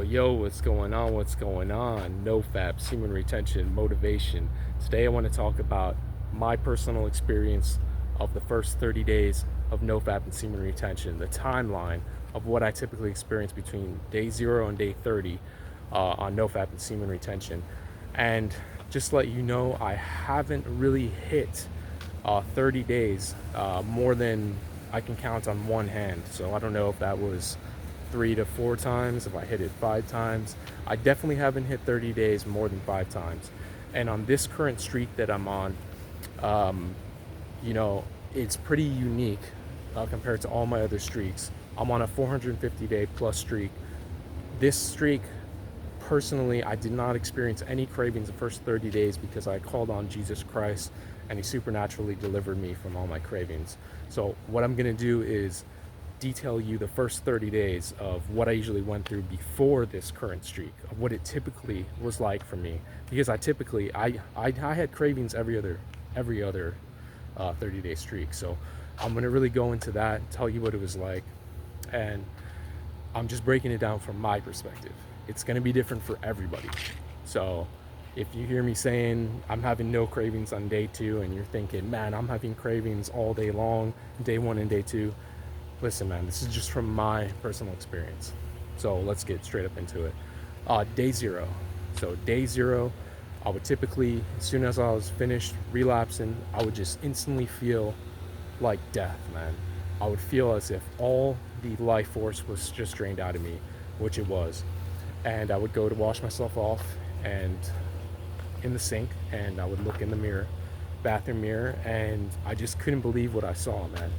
Yo, what's going on? What's going on? Nofap Semen Retention, motivation. Today I want to talk about my personal experience of the first 30 days of Nofap and Semen Retention, the timeline of what I typically experience between day 0 and day 30 on Nofap and Semen Retention. And just to let you know, I haven't really hit 30 days more than I can count on one hand. So I don't know if that was 3 to 4 times, if I hit it 5 times. I definitely haven't hit 30 days more than 5 times. And on this current streak that I'm on, it's pretty unique compared to all my other streaks. I'm on a 450 day plus streak. This streak, personally, I did not experience any cravings the first 30 days because I called on Jesus Christ and he supernaturally delivered me from all my cravings. So what I'm going to do is detail you the first 30 days of what I usually went through before this current streak, of what it typically was like for me, because I had cravings every other 30-day streak. So I'm going to really go into that, tell you what it was like, and I'm just breaking it down from my perspective. It's going to be different for everybody. So if you hear me saying I'm having no cravings on day 2 and you're thinking, man, I'm having cravings all day long, day 1 and day 2, listen, man, this is just from my personal experience. So let's get straight up into it. Day 0. So day 0, I would typically, as soon as I was finished relapsing, I would just instantly feel like death, man. I would feel as if all the life force was just drained out of me, which it was. And I would go to wash myself off and in the sink, and I would look in the mirror, bathroom mirror, and I just couldn't believe what I saw, man.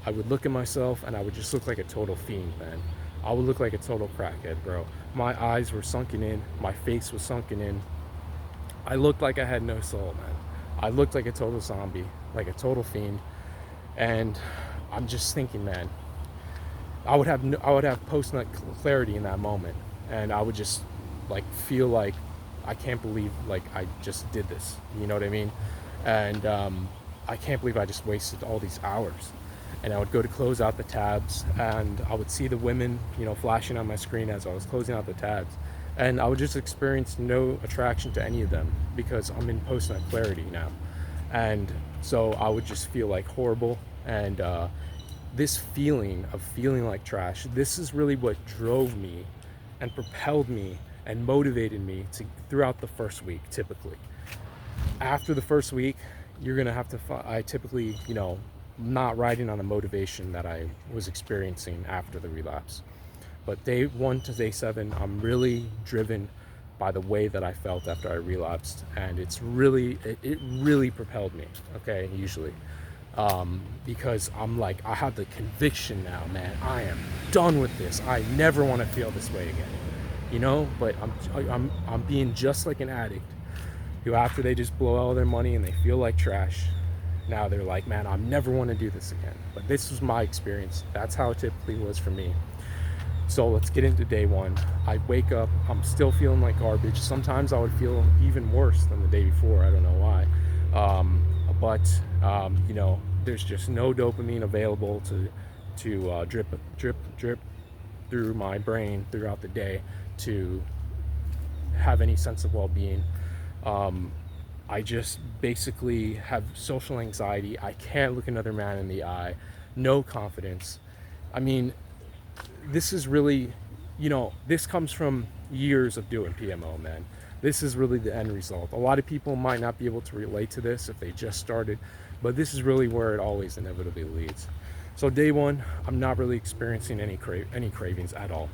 I would look at myself and I would just look like a total fiend, man. I would look like a total crackhead, bro. My eyes were sunken in, my face was sunken in. I looked like I had no soul, man. I looked like a total zombie, like a total fiend. And I'm just thinking, man, I would have post-nut clarity in that moment, and I would just like feel like I can't believe like I just did this. You know what I mean? And I can't believe I just wasted all these hours. And I would go to close out the tabs, and I would see the women, flashing on my screen as I was closing out the tabs, and I would just experience no attraction to any of them because I'm in post-nut clarity now. And so I would just feel like horrible, and this feeling of feeling like trash, this is really what drove me and propelled me and motivated me throughout the first week. Typically after the first week, you're gonna have to I typically, not riding on the motivation that I was experiencing after the relapse. But day 1 to day 7, I'm really driven by the way that I felt after I relapsed, and it really propelled me, okay, usually. Because I'm like, I have the conviction now, man, I am done with this. I never want to feel this way again, but I'm being just like an addict who, after they just blow all their money and they feel like trash, now they're like, man, I never want to do this again. But this was my experience. That's how it typically was for me. So let's get into day 1. I wake up, I'm still feeling like garbage. Sometimes I would feel even worse than the day before. I don't know why. There's just no dopamine available to drip through my brain throughout the day to have any sense of well-being. I just basically have social anxiety. I can't look another man in the eye. No confidence. I mean, this is really, this comes from years of doing PMO, man. This is really the end result. A lot of people might not be able to relate to this if they just started, but this is really where it always inevitably leads. So day 1, I'm not really experiencing any cravings at all.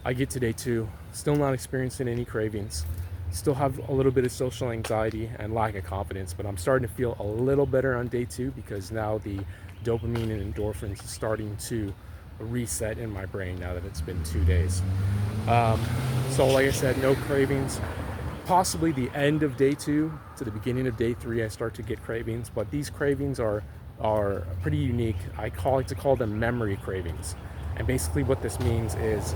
I get to day 2, still not experiencing any cravings. Still have a little bit of social anxiety and lack of confidence, but I'm starting to feel a little better on day 2 because now the dopamine and endorphins is starting to reset in my brain now that it's been 2 days. So like I said, no cravings. Possibly the end of day 2 to the beginning of day 3, I start to get cravings, but these cravings are pretty unique. I like to call them memory cravings. And basically what this means is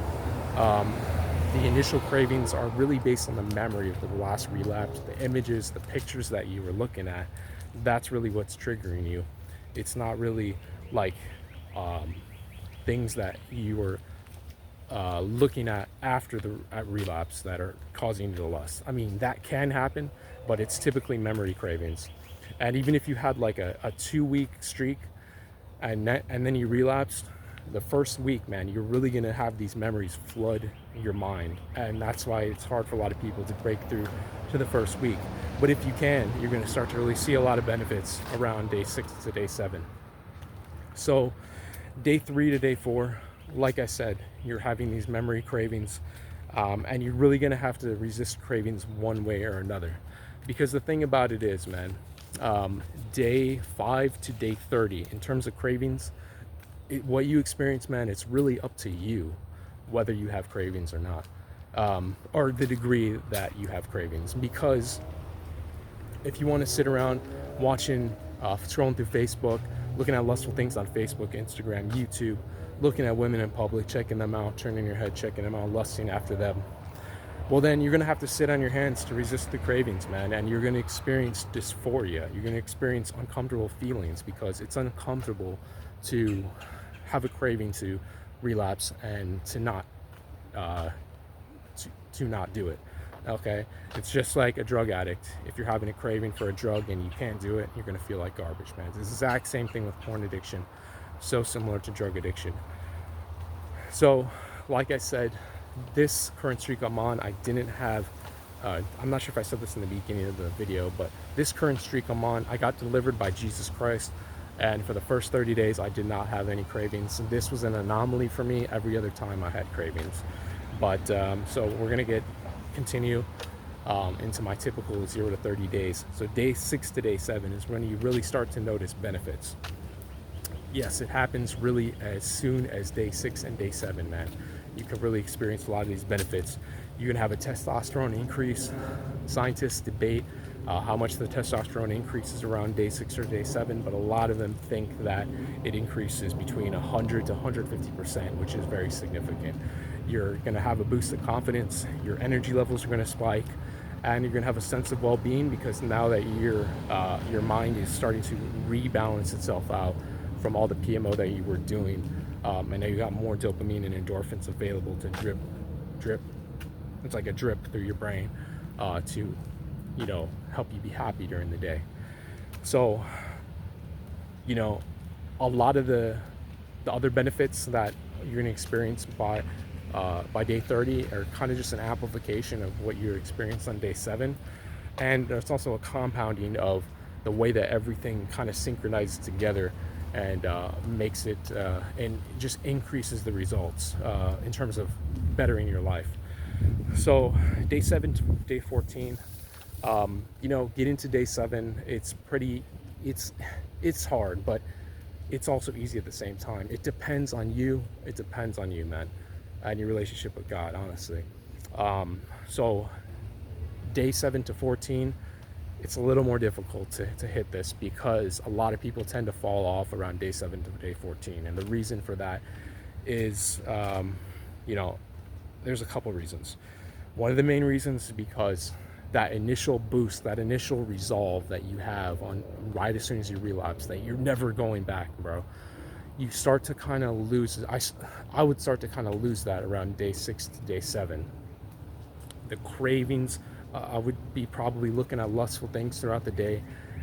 the initial cravings are really based on the memory of the last relapse, the images, the pictures that you were looking at. That's really what's triggering you. It's not really like things that you were looking at after at relapse that are causing you to lust. I mean, that can happen, but it's typically memory cravings. And even if you had like a 2-week streak and then you relapsed, the first week, man, you're really gonna have these memories flood your mind, and that's why it's hard for a lot of people to break through to the first week. But if you can, you're gonna start to really see a lot of benefits around day 6 to day 7. So day 3 to day 4, like I said, you're having these memory cravings, and you're really gonna have to resist cravings one way or another. Because the thing about it is, man, day 5 to day 30, in terms of cravings, what you experience, man, it's really up to you whether you have cravings or not, or the degree that you have cravings. Because if you want to sit around watching, scrolling through Facebook, looking at lustful things on Facebook, Instagram, YouTube, looking at women in public, checking them out, turning your head, checking them out, lusting after them, well, then you're going to have to sit on your hands to resist the cravings, man. And you're going to experience dysphoria. You're going to experience uncomfortable feelings, because it's uncomfortable to have a craving to relapse and to not do it. Okay, it's just like a drug addict. If you're having a craving for a drug and you can't do it, you're going to feel like garbage, man. It's the exact same thing with porn addiction, so similar to drug addiction. So like I said, this current streak I'm on, I didn't have, I'm not sure if I said this in the beginning of the video, but this current streak I'm on, I got delivered by Jesus Christ. And for the first 30 days, I did not have any cravings. And this was an anomaly for me. Every other time I had cravings. But so we're going to continue into my typical 0 to 30 days. So day 6 to day 7 is when you really start to notice benefits. Yes, it happens really as soon as day 6 and day 7, man. You can really experience a lot of these benefits. You can have a testosterone increase. Scientists debate how much the testosterone increases around day 6 or day 7, but a lot of them think that it increases between 100 to 150%, which is very significant. You're going to have a boost of confidence, your energy levels are going to spike, and you're going to have a sense of well-being, because now that your mind is starting to rebalance itself out from all the PMO that you were doing, and now you got more dopamine and endorphins available to drip. It's like a drip through your brain to help you be happy during the day. So, a lot of the other benefits that you're going to experience by day 30 are kind of just an amplification of what you experience on day 7. And there's also a compounding of the way that everything kind of synchronizes together and makes it and just increases the results in terms of bettering your life. So day 7 to day 14, get into day 7. It's hard, but it's also easy at the same time. It depends on you. It depends on you, man, and your relationship with God, honestly. So day 7 to 14, it's a little more difficult to hit this, because a lot of people tend to fall off around day 7 to day 14. And the reason for that is, there's a couple reasons. One of the main reasons is because that initial boost, that initial resolve that you have on right as soon as you relapse, that you're never going back, bro. You start to kind of lose. I would start to kind of lose that around day 6 to day 7. The cravings, I would be probably looking at lustful things throughout the day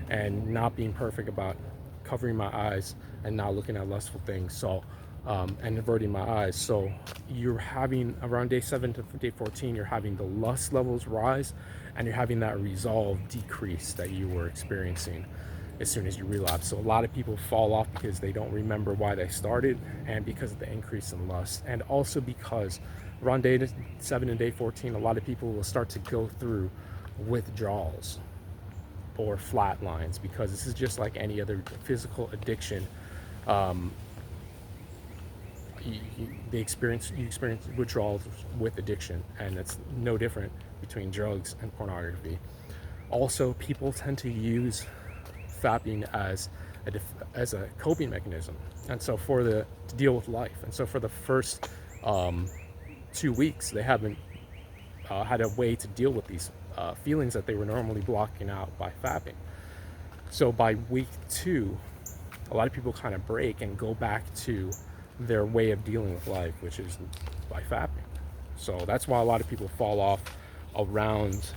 and not being perfect about covering my eyes and not looking at lustful things. So, and averting my eyes. So you're having around day 7 to day 14, you're having the lust levels rise, and you're having that resolve decrease that you were experiencing as soon as you relapse. So a lot of people fall off because they don't remember why they started, and because of the increase in lust, and also because around day 7 and day 14, a lot of people will start to go through withdrawals or flat lines, because this is just like any other physical addiction. You experience withdrawals with addiction, and it's no different between drugs and pornography. Also, people tend to use fapping as a coping mechanism, and so to deal with life. And so for the first 2 weeks, they haven't had a way to deal with these feelings that they were normally blocking out by fapping. So by week 2, a lot of people kind of break and go back to their way of dealing with life, which is by fapping. So that's why a lot of people fall off around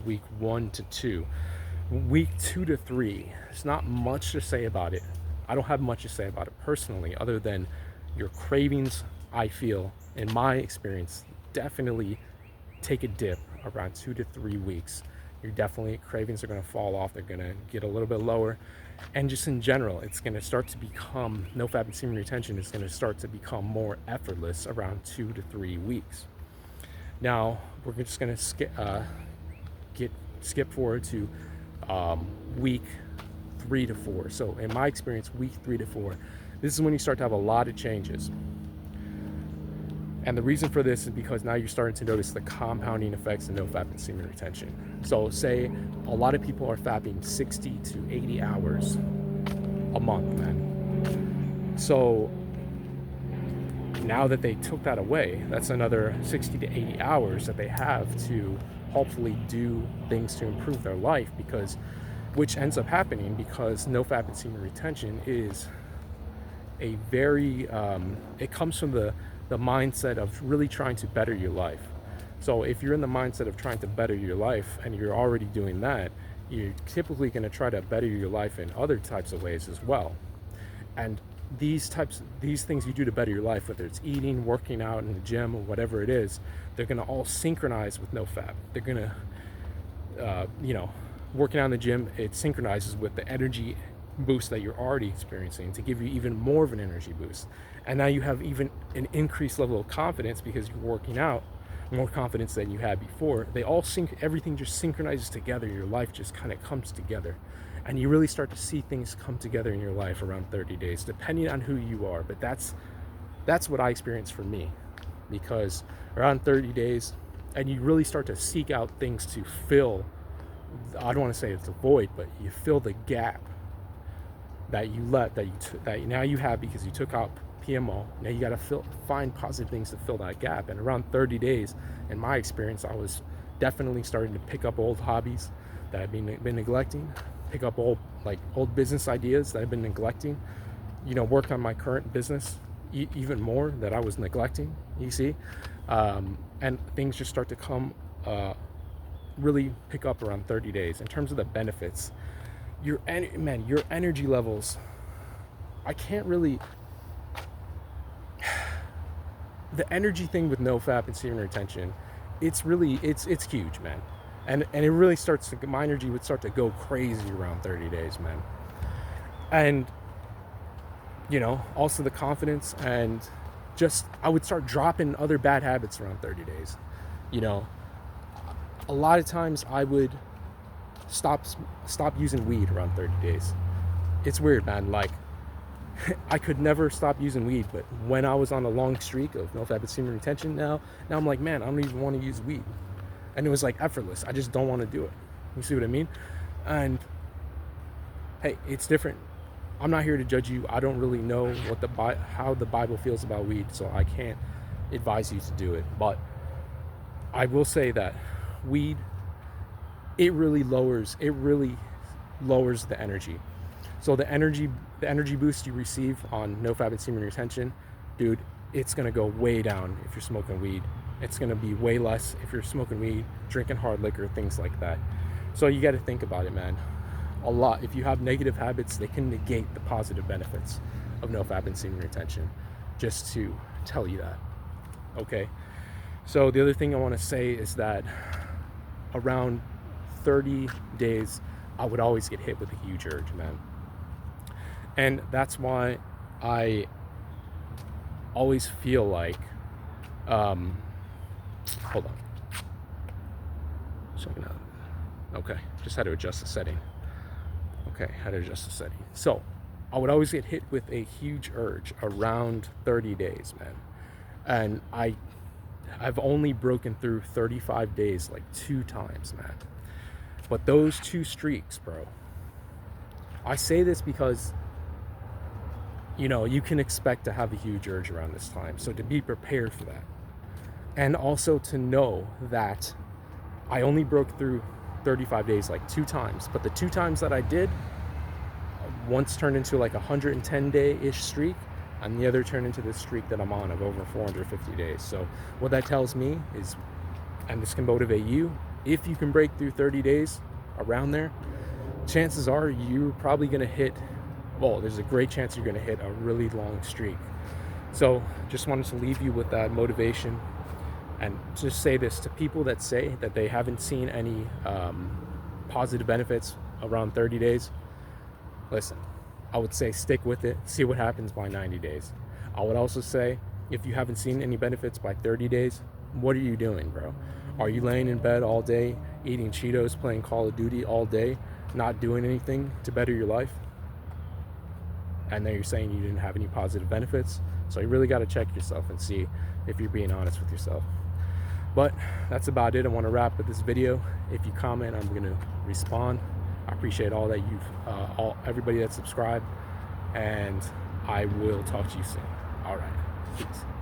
week 1 to 2. Week 2 to 3, there's not much to say about it. I don't have much to say about it personally, other than your cravings, I feel, in my experience, definitely take a dip around 2 to 3 weeks. Your cravings are going to fall off. They're going to get a little bit lower. And just in general, it's going to start to become, Nofap and Semen Retention is going to start to become more effortless around 2 to 3 weeks. Now, we're just going to skip forward to week 3 to 4. So in my experience, week 3 to 4, this is when you start to have a lot of changes. And the reason for this is because now you're starting to notice the compounding effects of Nofap and Semen Retention. So say a lot of people are fapping 60 to 80 hours a month, man. So now that they took that away, that's another 60 to 80 hours that they have to hopefully do things to improve their life, which ends up happening because Nofap and Semen Retention is a very, it comes from the mindset of really trying to better your life. So if you're in the mindset of trying to better your life and you're already doing that, you're typically going to try to better your life in other types of ways as well. And these things you do to better your life, whether it's eating, working out in the gym, or whatever it is, they're going to all synchronize with Nofap. They're going to, working out in the gym, it synchronizes with the energy boost that you're already experiencing to give you even more of an energy boost. And now you have even an increased level of confidence because you're working out, more confidence than you had before. They all everything just synchronizes together. Your life just kind of comes together. And you really start to see things come together in your life around 30 days, depending on who you are. But that's what I experienced for me, because around 30 days, and you really start to seek out things to fill, I don't want to say it's a void, but you fill the gap that you that now you have because you took out PMO. Now you got to find positive things to fill that gap. And around 30 days, in my experience, I was definitely starting to pick up old hobbies that I've been neglecting, pick up old business ideas that I've been neglecting, work on my current business even more that I was neglecting, you see, and things just start to come, really pick up around 30 days. In terms of the benefits, your energy levels, I can't really, the energy thing with Nofap and Semen Retention, it's huge, man. And it really my energy would start to go crazy around 30 days, man. And, also the confidence, and just, I would start dropping other bad habits around 30 days. A lot of times I would stop using weed around 30 days. It's weird, man. Like, I could never stop using weed, but when I was on a long streak of Nofap and Semen Retention, now I'm like, man, I don't even want to use weed. And it was like effortless. I just don't want to do it. You see what I mean? And hey, it's different. I'm not here to judge you. I don't really know how the Bible feels about weed, so I can't advise you to do it. But I will say that weed, it really lowers the energy. So the energy boost you receive on Nofap and Semen Retention, dude, it's gonna go way down if you're smoking weed. It's gonna be way less if you're smoking weed, drinking hard liquor, things like that. So you got to think about it, man. A lot. If you have negative habits, they can negate the positive benefits of Nofap and Semen Retention. Just to tell you that. Okay. So the other thing I want to say is that around 30 days, I would always get hit with a huge urge, man. And that's why I always feel like, hold on. Checking out. Okay, just had to adjust the setting. Okay, had to adjust the setting. So, I would always get hit with a huge urge around 30 days, man. And I've only broken through 35 days like 2 times, man. But those 2 streaks, bro. I say this because, you can expect to have a huge urge around this time. So to be prepared for that. And also to know that I only broke through 35 days like 2 times. But the 2 times that I did, once turned into like a 110-day-ish streak, and the other turned into this streak that I'm on of over 450 days. So what that tells me is, and this can motivate you, if you can break through 30 days around there, chances are you're probably going to hit, well, there's a great chance you're going to hit a really long streak. So just wanted to leave you with that motivation, and just say this to people that say that they haven't seen any positive benefits around 30 days. Listen, I would say stick with it, see what happens by 90 days. I would also say, if you haven't seen any benefits by 30 days, what are you doing, bro? Are you laying in bed all day, eating Cheetos, playing Call of Duty all day, not doing anything to better your life? And then you're saying you didn't have any positive benefits? So you really got to check yourself and see if you're being honest with yourself. But that's about it. I want to wrap up this video. If you comment, I'm going to respond. I appreciate all that everybody that subscribed, and I will talk to you soon. All right, peace.